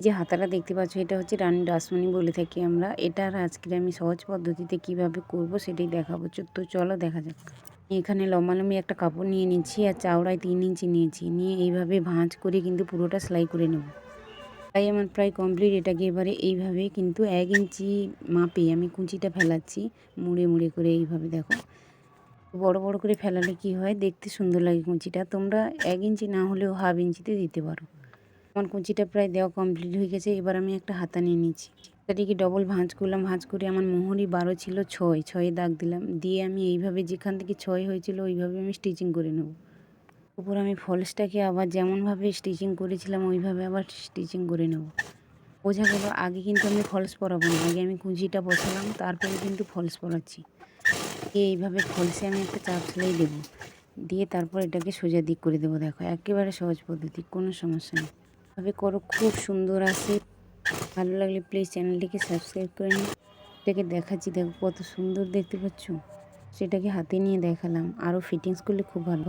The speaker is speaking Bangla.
যে হাতাটা দেখতে পাচ্ছ এটা হচ্ছে রানী ডাসমণি বলে থাকি আমরা। এটার আজকে আমি সহজ পদ্ধতিতে কিভাবে করব সেটাই দেখাবো। তো চলো দেখা যাক। এখানে লম্বালম্বি একটা কাপড় নিয়ে নিচ্ছি আর চওড়ায় 3 ইঞ্চি নিয়েছি। নিয়ে এইভাবে ভাঁজ করে কিন্তু পুরোটা সেলাই করে নেব। তাই আমার প্রায় কমপ্লিট। এটাকে এবারে এইভাবে কিন্তু 1 ইঞ্চি মাপে আমি কুঁচিটা ফেলাচ্ছি মুড়ে মুড়ে করে এইভাবে দেখো। বড় বড় করে ফেলালে কি হয় দেখতে সুন্দর লাগে কুঁচিটা। তোমরা 1 ইঞ্চি না হলেও হাফ ইঞ্চিতে দিতে পারো। আমার কুঁচিটা প্রায় দেওয়া কমপ্লিট হয়ে গেছে। এবার আমি একটা হাতা নিয়ে নিচ্ছি। হাতাটিকে ডবল ভাঁজ করলাম। ভাঁজ করে আমার মোহরি 12 ছিল 6 দাগ দিলাম। দিয়ে আমি এইভাবে যেখান থেকে 6 হয়েছিল ওইভাবে আমি স্টিচিং করে নেব। উপর আমি ফলসটাকে আবার যেমনভাবে স্টিচিং করেছিলাম ওইভাবে আবার স্টিচিং করে নেব। বোঝা গেল? আগে কিন্তু আমি ফলস পরাবো না, আগে আমি কুঁচিটা বসালাম তারপরে কিন্তু ফলস পরাচ্ছি। এইভাবে ফলসে আমি একটা চাপ সেলাই দেবো। দিয়ে তারপর এটাকে সোজা দিক করে দেবো। দেখো একেবারে সহজ পদ্ধতি, কোনো সমস্যা নেই। এভাবে করো, খুব সুন্দর আসে। ভালো লাগলে প্লিজ চ্যানেলটিকে সাবস্ক্রাইব করে নিন। এটাকে দেখাচ্ছি, দেখো কত সুন্দর দেখতে পাচ্ছ। সেটাকে হাতে নিয়ে দেখালাম। আরও ফিটিংস করলে খুব ভালো।